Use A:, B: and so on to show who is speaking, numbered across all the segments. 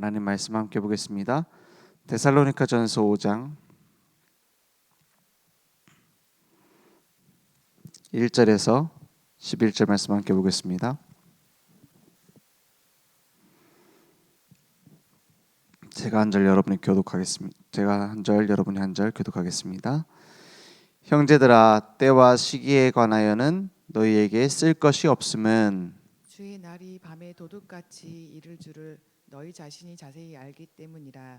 A: 하나님 말씀 함께 보겠습니다. 데살로니가전서 5장 1절에서 11절 말씀 함께 보겠습니다. 제가 한 절 여러분이 교독하겠습니다. 제가 한 절 여러분이 한 절 교독하겠습니다. 형제들아, 때와 시기에 관하여는 너희에게 쓸 것이 없음은
B: 주의 날이 밤에 도둑같이 이를 줄을 너희 자신이 자세히 알기 때문이라.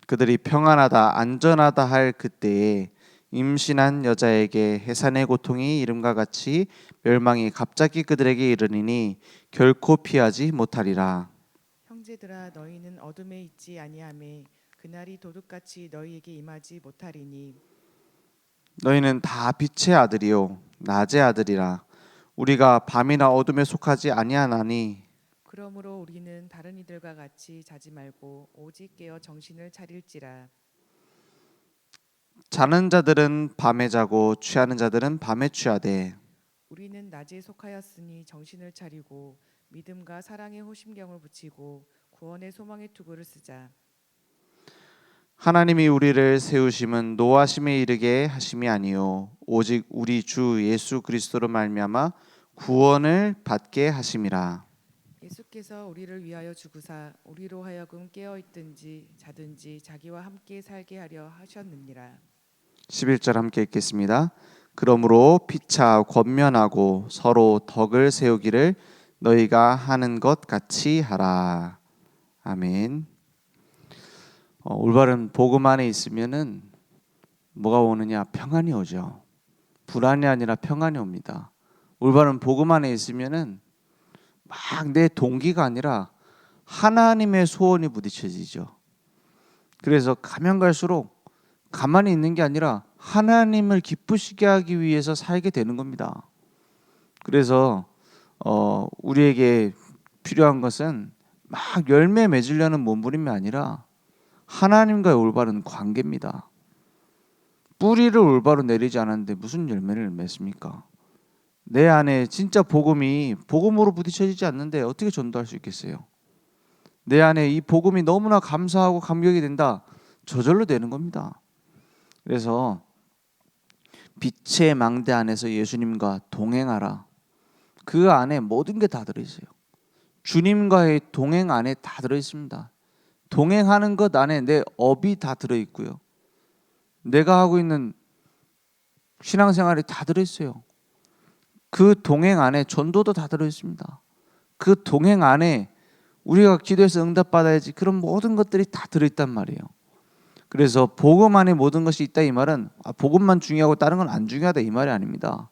A: 그들이 평안하다 안전하다 할 그때에 임신한 여자에게 해산의 고통이 이름과 같이 멸망이 갑자기 그들에게 이르리니 결코 피하지 못하리라.
B: 형제들아, 너희는 어둠에 있지 아니하매 그날이 도둑같이 너희에게 임하지 못하리니.
A: 너희는 다 빛의 아들이요 낮의 아들이라. 우리가 밤이나 어둠에 속하지 아니하나니
B: 그러므로 우리는 다른 이들과 같이 자지 말고 오직 깨어 정신을 차릴지라.
A: 자는 자들은 밤에 자고 취하는 자들은 밤에 취하되
B: 우리는 낮에 속하였으니 정신을 차리고 믿음과 사랑의 호심경을 붙이고 구원의 소망의 투구를 쓰자.
A: 하나님이 우리를 세우심은 노하심에 이르게 하심이 아니요 오직 우리 주 예수 그리스도로 말미암아 구원을 받게 하심이라.
B: 예수께서 우리를 위하여 죽으사 우리로 하여금 깨어 있든지 자든지 자기와 함께 살게 하려 하셨느니라.
A: 11절 함께 읽겠습니다. 그러므로 피차 권면하고 서로 덕을 세우기를 너희가 하는 것 같이 하라. 아멘. 올바른 복음 안에 있으면은 뭐가 오느냐? 평안이 오죠. 불안이 아니라 평안이 옵니다. 올바른 복음 안에 있으면은 막 내 동기가 아니라 하나님의 소원이 부딪혀지죠. 그래서 가면 갈수록 가만히 있는 게 아니라 하나님을 기쁘시게 하기 위해서 살게 되는 겁니다. 그래서 우리에게 필요한 것은 막 열매 맺으려는 몸부림이 아니라 하나님과의 올바른 관계입니다. 뿌리를 올바로 내리지 않았는데 무슨 열매를 맺습니까? 내 안에 진짜 복음으로 부딪혀지지 않는데 어떻게 전도할 수 있겠어요? 내 안에 이 복음이 너무나 감사하고 감격이 된다. 저절로 되는 겁니다. 그래서 빛의 망대 안에서 예수님과 동행하라. 그 안에 모든 게 다 들어있어요. 주님과의 동행 안에 다 들어있습니다. 동행하는 것 안에 내 업이 다 들어있고요. 내가 하고 있는 신앙생활이 다 들어있어요. 그 동행 안에 전도도 다 들어있습니다. 그 동행 안에 우리가 기도해서 응답받아야지 그런 모든 것들이 다 들어있단 말이에요. 그래서 복음 안에 모든 것이 있다 이 말은 복음만 중요하고 다른 건 안 중요하다 이 말이 아닙니다.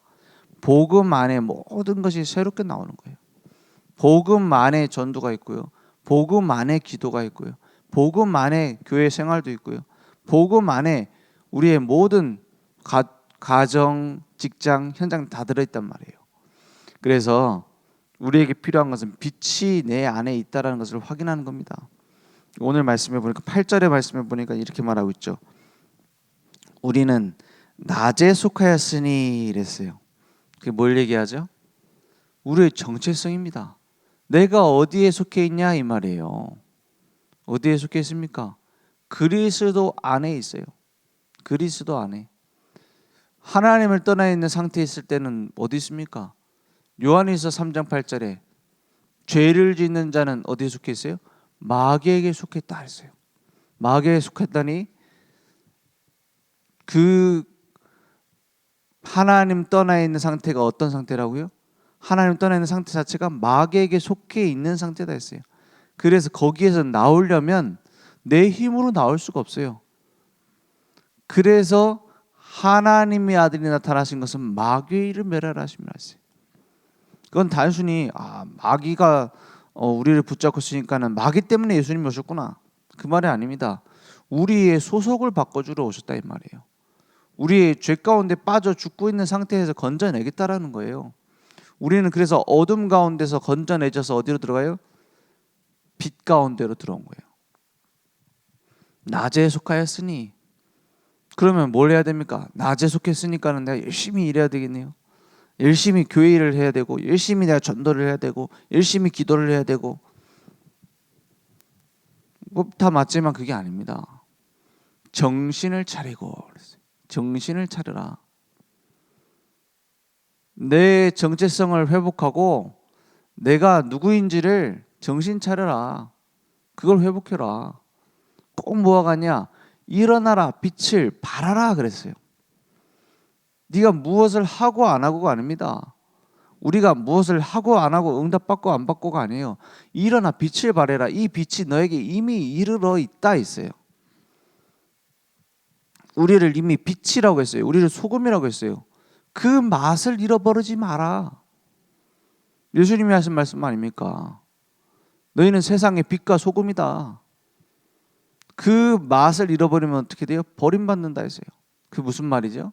A: 복음 안에 모든 것이 새롭게 나오는 거예요. 복음 안에 전도가 있고요. 복음 안에 기도가 있고요. 복음 안에 교회 생활도 있고요. 복음 안에 우리의 모든 가정, 직장, 현장 다 들어있단 말이에요. 그래서 우리에게 필요한 것은 빛이 내 안에 있다는 것을 확인하는 겁니다. 오늘 말씀해 보니까 8절의 말씀해 보니까 이렇게 말하고 있죠. 우리는 낮에 속하였으니 이랬어요. 그게 뭘 얘기하죠? 우리의 정체성입니다. 내가 어디에 속해 있냐 이 말이에요. 어디에 속해 있습니까? 그리스도 안에 있어요. 그리스도 안에. 하나님을 떠나 있는 상태에 있을 때는 어디 있습니까? 요한일서 3장 8절에 죄를 짓는 자는 어디에 속해 있어요? 마귀에게 속했다 했어요. 마귀에게 속했다니 그 하나님 떠나 있는 상태가 어떤 상태라고요? 하나님 떠나 있는 상태 자체가 마귀에게 속해 있는 상태다 했어요. 그래서 거기에서 나오려면 내 힘으로 나올 수가 없어요. 그래서 하나님의 아들이 나타나신 것은 마귀의 일을 멸하라 하심이라 했어요. 그건 단순히 마귀가 우리를 붙잡고 있으니까는 마귀 때문에 예수님이 오셨구나 그 말이 아닙니다. 우리의 소속을 바꿔주러 오셨다 이 말이에요. 우리의 죄 가운데 빠져 죽고 있는 상태에서 건져내겠다라는 거예요. 우리는 그래서 어둠 가운데서 건져내져서 어디로 들어가요? 빛 가운데로 들어온 거예요. 낮에 속하였으니 그러면 뭘 해야 됩니까? 낮에 속했으니까는 내가 열심히 일해야 되겠네요. 열심히 교회 일을 해야 되고 열심히 내가 전도를 해야 되고 열심히 기도를 해야 되고 다 맞지만 그게 아닙니다. 정신을 차리고 그랬어요. 정신을 차려라. 내 정체성을 회복하고 내가 누구인지를 정신 차려라. 그걸 회복해라. 꼭 뭐가 같냐? 일어나라, 빛을 발하라 그랬어요. 네가 무엇을 하고 안 하고가 아닙니다. 우리가 무엇을 하고 안 하고 응답받고 안 받고가 아니에요. 일어나 빛을 발해라. 이 빛이 너에게 이미 이르러 있다 있어요. 우리를 이미 빛이라고 했어요. 우리를 소금이라고 했어요. 그 맛을 잃어버리지 마라. 예수님이 하신 말씀 아닙니까? 너희는 세상의 빛과 소금이다. 그 맛을 잃어버리면 어떻게 돼요? 버림받는다 했어요. 그 무슨 말이죠?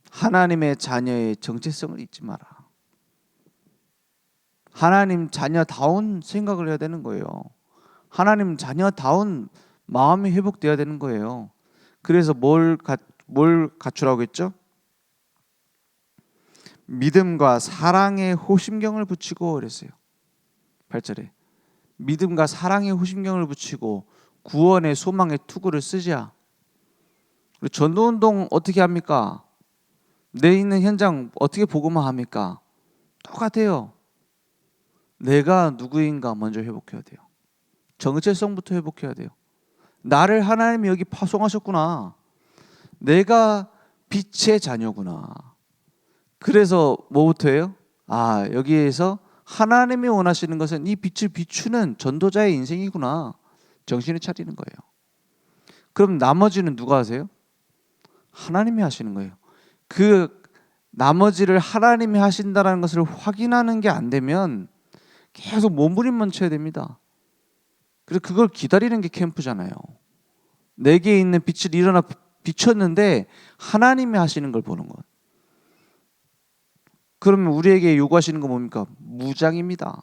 A: 하나님의 자녀의 정체성을 잊지 마라. 하나님 자녀다운 생각을 해야 되는 거예요. 하나님 자녀다운 마음이 회복돼야 되는 거예요. 그래서 뭘 갖추라고 했죠? 믿음과 사랑의 호심경을 붙이고 그랬어요. 8절에 믿음과 사랑의 호심경을 붙이고 구원의 소망의 투구를 쓰자. 전도운동 어떻게 합니까? 내 있는 현장 어떻게 복음화합니까? 똑같아요. 내가 누구인가 먼저 회복해야 돼요. 정체성부터 회복해야 돼요. 나를 하나님이 여기 파송하셨구나. 내가 빛의 자녀구나. 그래서 뭐부터예요? 여기에서 하나님이 원하시는 것은 이 빛을 비추는 전도자의 인생이구나. 정신을 차리는 거예요. 그럼 나머지는 누가 하세요? 하나님이 하시는 거예요. 그 나머지를 하나님이 하신다는 것을 확인하는 게 안 되면 계속 몸부림만 쳐야 됩니다. 그래서 그걸 기다리는 게 캠프잖아요. 내게 있는 빛을 일어나 비췄는데 하나님이 하시는 걸 보는 것. 그러면 우리에게 요구하시는 건 뭡니까? 무장입니다.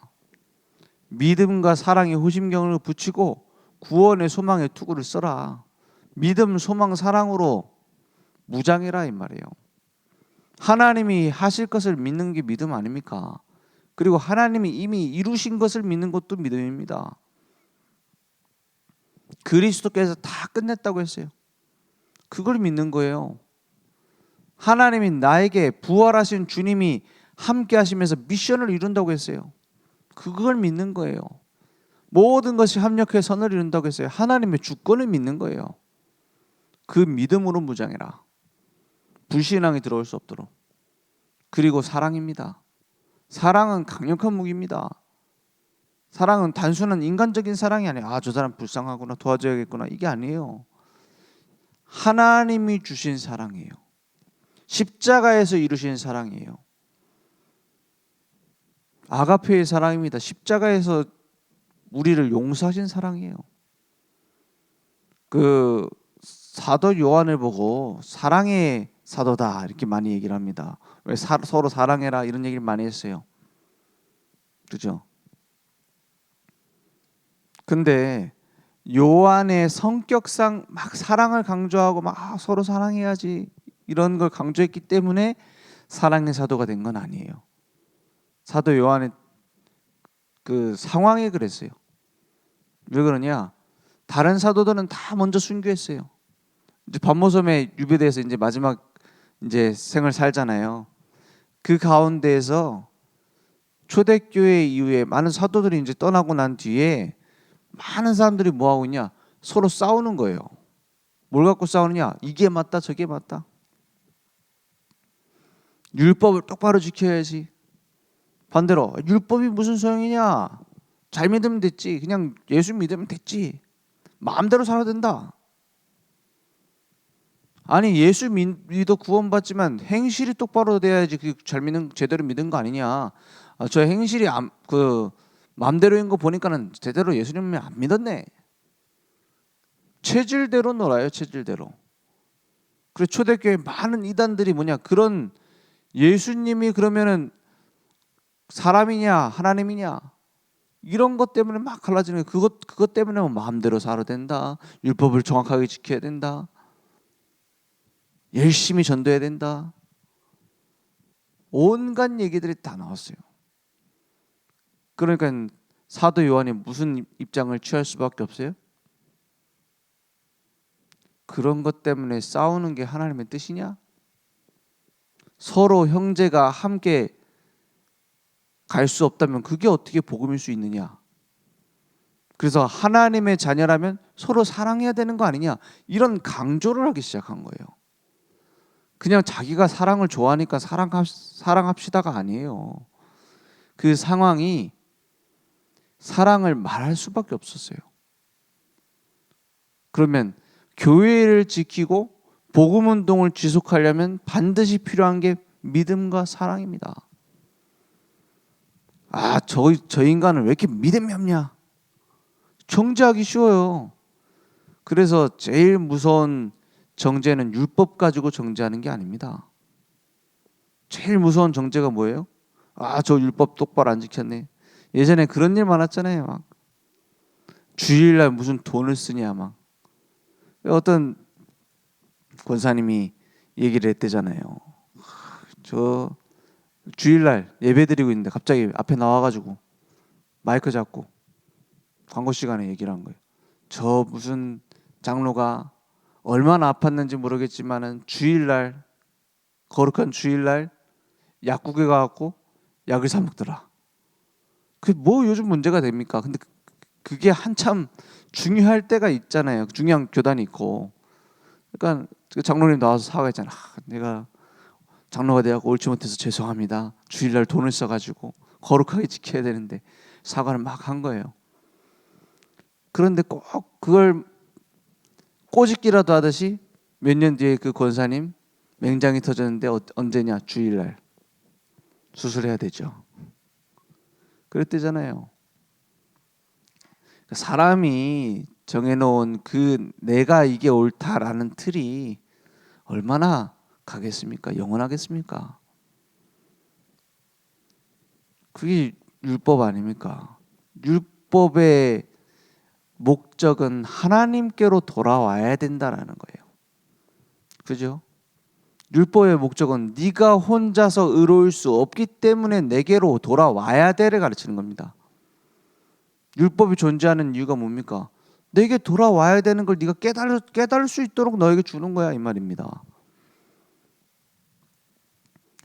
A: 믿음과 사랑의 호심경을 붙이고 구원의 소망의 투구를 써라. 믿음, 소망, 사랑으로 무장해라 이 말이에요. 하나님이 하실 것을 믿는 게 믿음 아닙니까? 그리고 하나님이 이미 이루신 것을 믿는 것도 믿음입니다. 그리스도께서 다 끝냈다고 했어요. 그걸 믿는 거예요. 하나님이 나에게 부활하신 주님이 함께 하시면서 미션을 이룬다고 했어요. 그걸 믿는 거예요. 모든 것이 합력해 선을 이룬다고 했어요. 하나님의 주권을 믿는 거예요. 그 믿음으로 무장해라. 불신앙이 들어올 수 없도록. 그리고 사랑입니다. 사랑은 강력한 무기입니다. 사랑은 단순한 인간적인 사랑이 아니에요. 저 사람 불쌍하구나, 도와줘야겠구나, 이게 아니에요. 하나님이 주신 사랑이에요. 십자가에서 이루신 사랑이에요. 아가페의 사랑입니다. 십자가에서 우리를 용서하신 사랑이에요. 그 사도 요한을 보고 사랑의 사도다 이렇게 많이 얘기를 합니다. 왜 서로 사랑해라 이런 얘기를 많이 했어요. 그죠? 근데 요한의 성격상 막 사랑을 강조하고 막 서로 사랑해야지 이런 걸 강조했기 때문에 사랑의 사도가 된 건 아니에요. 사도 요한의 그 상황이 그랬어요. 왜 그러냐? 다른 사도들은 다 먼저 순교했어요. 이제 반모섬에 유배돼서 이제 마지막 이제 생을 살잖아요. 그 가운데에서 초대교회 이후에 많은 사도들이 이제 떠나고 난 뒤에 많은 사람들이 뭐 하고 있냐? 서로 싸우는 거예요. 뭘 갖고 싸우느냐? 이게 맞다, 저게 맞다. 율법을 똑바로 지켜야지. 반대로 율법이 무슨 소용이냐? 잘 믿으면 됐지. 그냥 예수 믿으면 됐지. 마음대로 살아야 된다. 아니 예수 믿어 구원받지만 행실이 똑바로 돼야지 그 잘 믿는 제대로 믿은 거 아니냐? 저 행실이 마음대로인 거 보니까는 제대로 예수님을 안 믿었네. 체질대로 놀아요, 체질대로. 그래서 초대교회 많은 이단들이 뭐냐? 그런 예수님이 그러면은 사람이냐 하나님이냐 이런 것 때문에 막 갈라지는 거예요. 그것 때문에 마음대로 살아야 된다. 율법을 정확하게 지켜야 된다. 열심히 전도해야 된다. 온갖 얘기들이 다 나왔어요. 그러니까 사도 요한이 무슨 입장을 취할 수밖에 없어요? 그런 것 때문에 싸우는 게 하나님의 뜻이냐? 서로 형제가 함께 갈 수 없다면 그게 어떻게 복음일 수 있느냐? 그래서 하나님의 자녀라면 서로 사랑해야 되는 거 아니냐? 이런 강조를 하기 시작한 거예요. 그냥 자기가 사랑을 좋아하니까 사랑합시다가 아니에요. 그 상황이 사랑을 말할 수밖에 없었어요. 그러면 교회를 지키고 복음 운동을 지속하려면 반드시 필요한 게 믿음과 사랑입니다. 저 인간은 왜 이렇게 믿음이 없냐? 정죄하기 쉬워요. 그래서 제일 무서운 정죄는 율법 가지고 정죄하는 게 아닙니다. 제일 무서운 정죄가 뭐예요? 저 율법 똑바로 안 지켰네. 예전에 그런 일 많았잖아요. 막 주일날 무슨 돈을 쓰냐 막. 어떤 권사님이 얘기를 했대잖아요. 저 주일날 예배드리고 있는데 갑자기 앞에 나와가지고 마이크 잡고 광고 시간에 얘기를 한 거예요. 저 무슨 장로가 얼마나 아팠는지 모르겠지만은 주일날, 거룩한 주일날 약국에 가갖고 약을 사 먹더라. 그게 뭐 요즘 문제가 됩니까? 근데 그게 한참 중요할 때가 있잖아요. 중요한 교단이 있고. 그러니까 장로님 나와서 사과했잖아. 내가 장로가 되었고 옳지 못해서 죄송합니다. 주일날 돈을 써가지고 거룩하게 지켜야 되는데 사과를 막 한 거예요. 그런데 꼭 그걸 꼬집기라도 하듯이 몇 년 뒤에 그 권사님 맹장이 터졌는데 언제냐? 주일날 수술해야 되죠. 그랬대잖아요. 사람이 정해놓은 그 내가 이게 옳다라는 틀이 얼마나 가겠습니까? 영원하겠습니까? 그게 율법 아닙니까? 율법의 목적은 하나님께로 돌아와야 된다라는 거예요. 그죠? 율법의 목적은 네가 혼자서 의로울 수 없기 때문에 내게로 돌아와야 돼를 가르치는 겁니다. 율법이 존재하는 이유가 뭡니까? 내게 돌아와야 되는 걸 네가 깨달을 수 있도록 너에게 주는 거야 이 말입니다.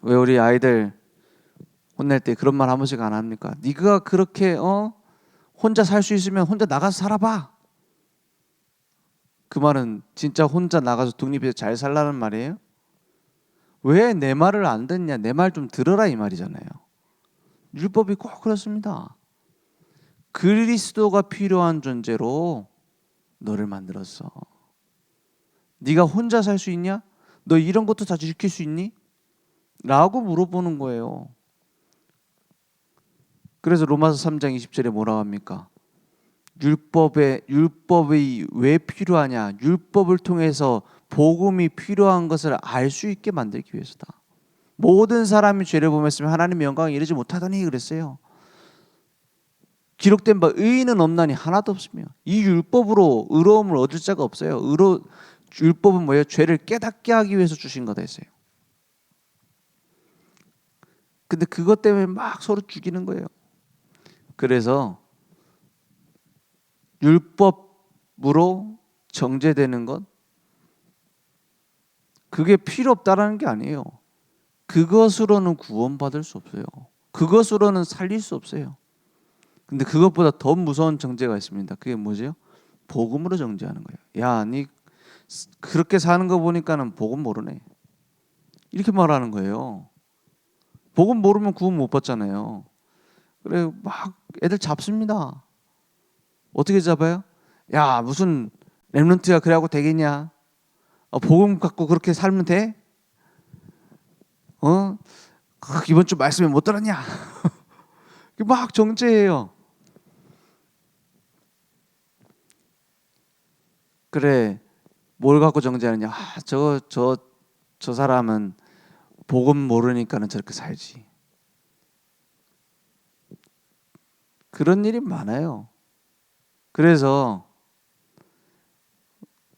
A: 왜 우리 아이들 혼낼 때 그런 말 한 번씩 안 합니까? 네가 그렇게 혼자 살 수 있으면 혼자 나가서 살아봐. 그 말은 진짜 혼자 나가서 독립해서 잘 살라는 말이에요? 왜 내 말을 안 듣냐? 내 말 좀 들어라 이 말이잖아요. 율법이 꼭 그렇습니다. 그리스도가 필요한 존재로 너를 만들었어. 네가 혼자 살 수 있냐? 너 이런 것도 다 지킬 수 있니? 라고 물어보는 거예요. 그래서 로마서 3장 20절에 뭐라고 합니까? 율법이 왜 필요하냐? 율법을 통해서 복음이 필요한 것을 알 수 있게 만들기 위해서다. 모든 사람이 죄를 범했으면 하나님의 영광에 이르지 못하더니 그랬어요. 기록된 바 의인은 없나니 하나도 없으며 이 율법으로 의로움을 얻을 자가 없어요. 율법은 뭐예요? 죄를 깨닫게 하기 위해서 주신 거다 했어요. 근데 그것 때문에 막 서로 죽이는 거예요. 그래서 율법으로 정죄되는 것 그게 필요 없다라는 게 아니에요. 그것으로는 구원받을 수 없어요. 그것으로는 살릴 수 없어요. 근데 그것보다 더 무서운 정죄가 있습니다. 그게 뭐죠? 복음으로 정죄하는 거예요. 야, 니 그렇게 사는 거 보니까는 복음 모르네. 이렇게 말하는 거예요. 복음 모르면 구원 못 받잖아요. 그래 막 애들 잡습니다. 어떻게 잡아요? 야, 무슨 렘넌트가 그래하고 되겠냐? 복음 갖고 그렇게 살면 돼? 이번 주 말씀에 못 들었냐? 막 정죄해요. 그래, 뭘 갖고 정죄하느냐? 저 사람은 복음 모르니까는 저렇게 살지. 그런 일이 많아요. 그래서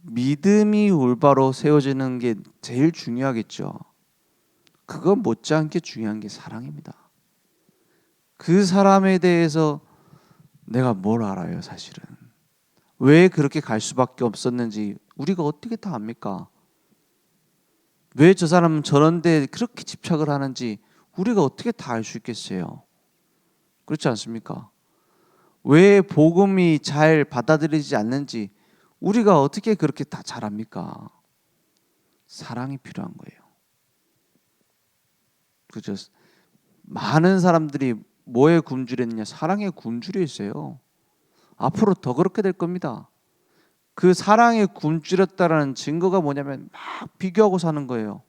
A: 믿음이 올바로 세워지는 게 제일 중요하겠죠. 그거 못지않게 중요한 게 사랑입니다. 그 사람에 대해서 내가 뭘 알아요, 사실은. 왜 그렇게 갈 수밖에 없었는지 우리가 어떻게 다 압니까? 왜 저 사람은 저런 데 그렇게 집착을 하는지 우리가 어떻게 다 알 수 있겠어요? 그렇지 않습니까? 왜 복음이 잘 받아들이지 않는지 우리가 어떻게 그렇게 다 잘 압니까? 사랑이 필요한 거예요. 그죠? 많은 사람들이 뭐에 굶주렸냐? 사랑에 굶주려 있어요. 앞으로 더 그렇게 될 겁니다. 그 사랑에 굶주렸다라는 증거가 뭐냐면 막 비교하고 사는 거예요.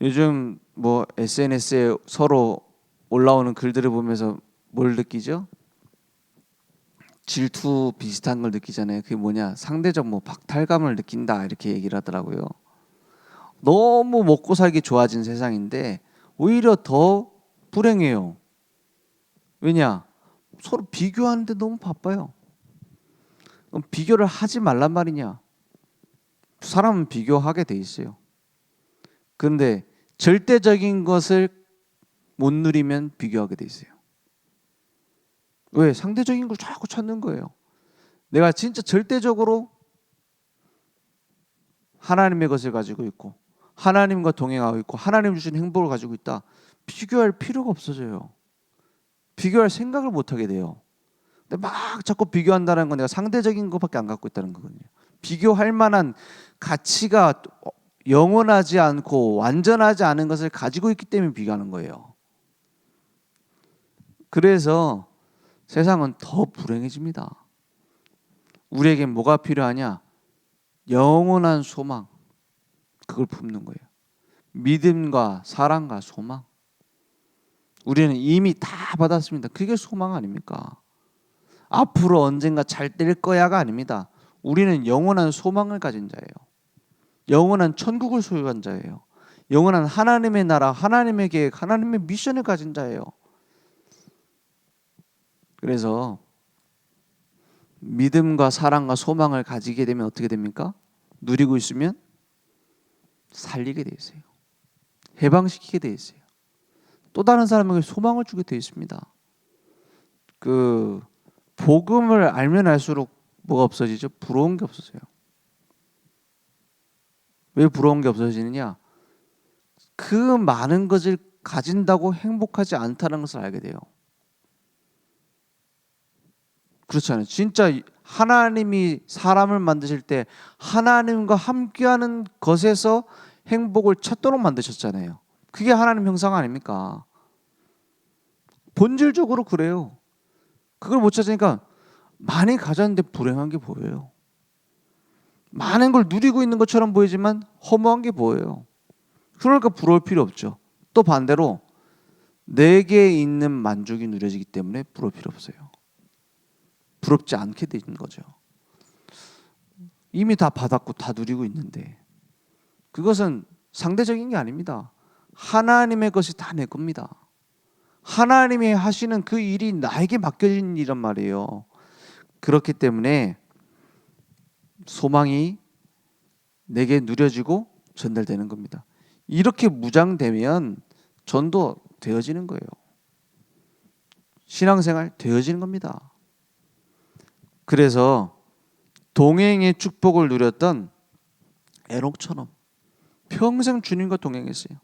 A: 요즘 뭐 SNS에 서로 올라오는 글들을 보면서 뭘 느끼죠? 질투 비슷한 걸 느끼잖아요. 그게 뭐냐? 상대적 뭐 박탈감을 느낀다 이렇게 얘기를 하더라고요. 너무 먹고 살기 좋아진 세상인데 오히려 더 불행해요. 왜냐? 서로 비교하는데 너무 바빠요. 그럼 비교를 하지 말란 말이냐? 사람은 비교하게 돼 있어요. 그런데 절대적인 것을 못 누리면 비교하게 돼 있어요. 왜? 상대적인 걸 자꾸 찾는 거예요. 내가 진짜 절대적으로 하나님의 것을 가지고 있고 하나님과 동행하고 있고 하나님 주신 행복을 가지고 있다. 비교할 필요가 없어져요. 비교할 생각을 못 하게 돼요. 근데 막 자꾸 비교한다는 건 내가 상대적인 것밖에 안 갖고 있다는 거거든요. 비교할 만한 가치가 영원하지 않고 완전하지 않은 것을 가지고 있기 때문에 비교하는 거예요. 그래서 세상은 더 불행해집니다. 우리에겐 뭐가 필요하냐? 영원한 소망. 그걸 품는 거예요. 믿음과 사랑과 소망. 우리는 이미 다 받았습니다. 그게 소망 아닙니까? 앞으로 언젠가 잘 될 거야가 아닙니다. 우리는 영원한 소망을 가진 자예요. 영원한 천국을 소유한 자예요. 영원한 하나님의 나라, 하나님의 계획, 하나님의 미션을 가진 자예요. 그래서 믿음과 사랑과 소망을 가지게 되면 어떻게 됩니까? 누리고 있으면 살리게 돼 있어요. 해방시키게 돼 있어요. 또 다른 사람에게 소망을 주게 돼 있습니다. 그 복음을 알면 알수록 뭐가 없어지죠? 부러운 게 없어져요. 왜 부러운 게 없어지느냐? 그 많은 것을 가진다고 행복하지 않다는 것을 알게 돼요. 그렇잖아요. 진짜 하나님이 사람을 만드실 때 하나님과 함께하는 것에서 행복을 찾도록 만드셨잖아요. 그게 하나님 형상 아닙니까? 본질적으로 그래요. 그걸 못 찾으니까 많이 가졌는데 불행한 게 보여요. 많은 걸 누리고 있는 것처럼 보이지만 허무한 게 보여요. 그러니까 부러울 필요 없죠. 또 반대로 내게 있는 만족이 누려지기 때문에 부러울 필요 없어요. 부럽지 않게 되는 거죠. 이미 다 받았고 다 누리고 있는데 그것은 상대적인 게 아닙니다. 하나님의 것이 다 내 겁니다. 하나님이 하시는 그 일이 나에게 맡겨진 일이란 말이에요. 그렇기 때문에 소망이 내게 누려지고 전달되는 겁니다. 이렇게 무장되면 전도 되어지는 거예요. 신앙생활 되어지는 겁니다. 그래서 동행의 축복을 누렸던 에녹처럼 평생 주님과 동행했어요.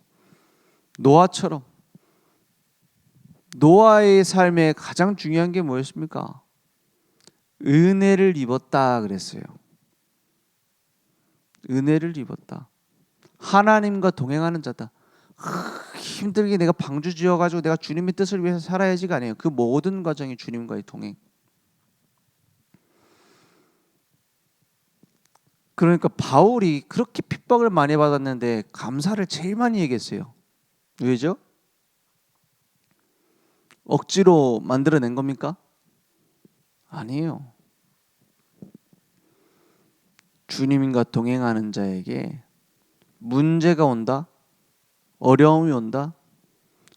A: 노아처럼 노아의 삶에 가장 중요한 게 뭐였습니까? 은혜를 입었다 그랬어요. 은혜를 입었다. 하나님과 동행하는 자다. 힘들게 내가 방주 지어가지고 내가 주님의 뜻을 위해서 살아야지가 아니에요. 그 모든 과정이 주님과의 동행. 그러니까 바울이 그렇게 핍박을 많이 받았는데 감사를 제일 많이 얘기했어요. 왜죠? 억지로 만들어낸 겁니까? 아니에요. 주님과 동행하는 자에게 문제가 온다, 어려움이 온다,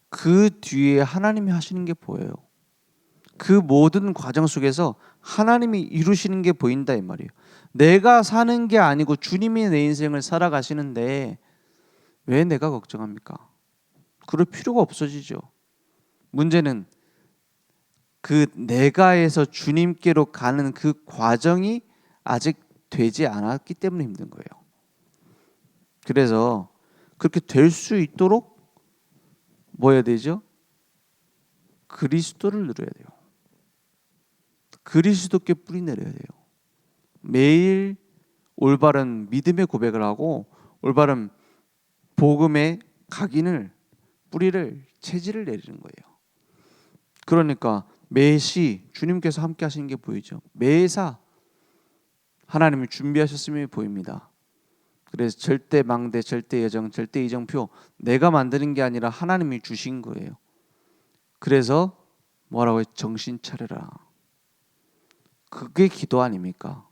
A: 그 뒤에 하나님이 하시는 게 보여요. 그 모든 과정 속에서 하나님이 이루시는 게 보인다 이 말이에요. 내가 사는 게 아니고 주님이 내 인생을 살아가시는데 왜 내가 걱정합니까? 그럴 필요가 없어지죠. 문제는 그 내가에서 주님께로 가는 그 과정이 아직 되지 않았기 때문에 힘든 거예요. 그래서 그렇게 될 수 있도록 뭐 해야 되죠? 그리스도를 누려야 돼요. 그리스도께 뿌리 내려야 돼요. 매일 올바른 믿음의 고백을 하고 올바른 복음의 각인을 뿌리를 체질을 내리는 거예요. 그러니까 매시 주님께서 함께 하시는 게 보이죠. 매사 하나님이 준비하셨음이 보입니다. 그래서 절대 망대, 절대 예정, 절대 이정표 내가 만드는 게 아니라 하나님이 주신 거예요. 그래서 뭐라고 해요? 정신 차려라. 그게 기도 아닙니까?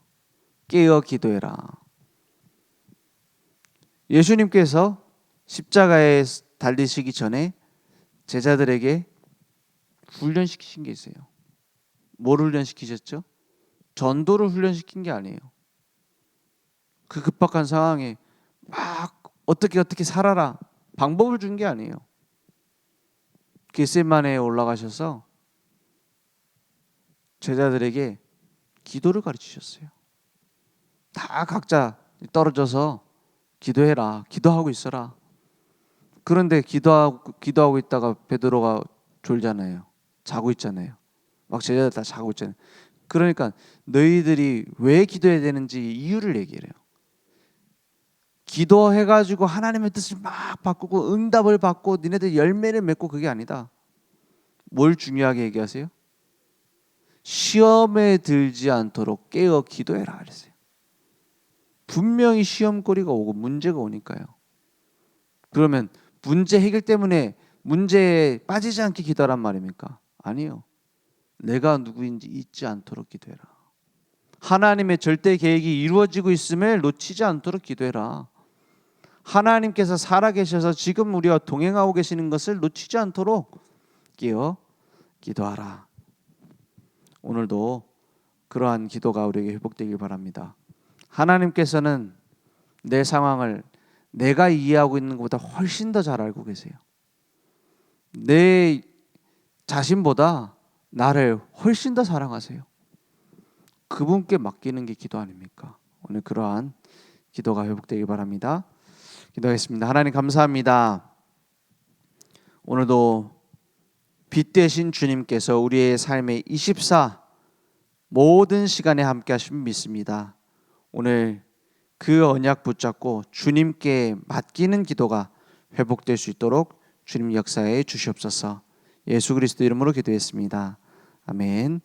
A: 깨어 기도해라. 예수님께서 십자가에 달리시기 전에 제자들에게 훈련시키신 게 있어요. 뭘 훈련시키셨죠? 전도를 훈련시킨 게 아니에요. 그 급박한 상황에 막 어떻게 살아라 방법을 준 게 아니에요. 겟세마네에 올라가셔서 제자들에게 기도를 가르치셨어요. 다 각자 떨어져서 기도해라. 기도하고 있어라. 그런데 기도하고 있다가 베드로가 졸잖아요. 자고 있잖아요. 막 제자들 다 자고 있잖아요. 그러니까 너희들이 왜 기도해야 되는지 이유를 얘기해요. 기도해가지고 하나님의 뜻을 막 바꾸고 응답을 받고 니네들 열매를 맺고 그게 아니다. 뭘 중요하게 얘기하세요? 시험에 들지 않도록 깨어 기도해라 그랬어요. 분명히 시험거리가 오고 문제가 오니까요. 그러면 문제 해결 때문에 문제에 빠지지 않게 기도하란 말입니까? 아니요. 내가 누구인지 잊지 않도록 기도해라. 하나님의 절대 계획이 이루어지고 있음을 놓치지 않도록 기도해라. 하나님께서 살아계셔서 지금 우리와 동행하고 계시는 것을 놓치지 않도록 깨어 기도하라. 오늘도 그러한 기도가 우리에게 회복되길 바랍니다. 하나님께서는 내 상황을 내가 이해하고 있는 것보다 훨씬 더 잘 알고 계세요. 내 자신보다 나를 훨씬 더 사랑하세요. 그분께 맡기는 게 기도 아닙니까? 오늘 그러한 기도가 회복되길 바랍니다. 기도하겠습니다. 하나님 감사합니다. 오늘도 빛 되신 주님께서 우리의 삶의 24 모든 시간에 함께 하심을 믿습니다. 오늘 그 언약 붙잡고 주님께 맡기는 기도가 회복될 수 있도록 주님 역사해 주시옵소서. 예수 그리스도 이름으로 기도했습니다. 아멘.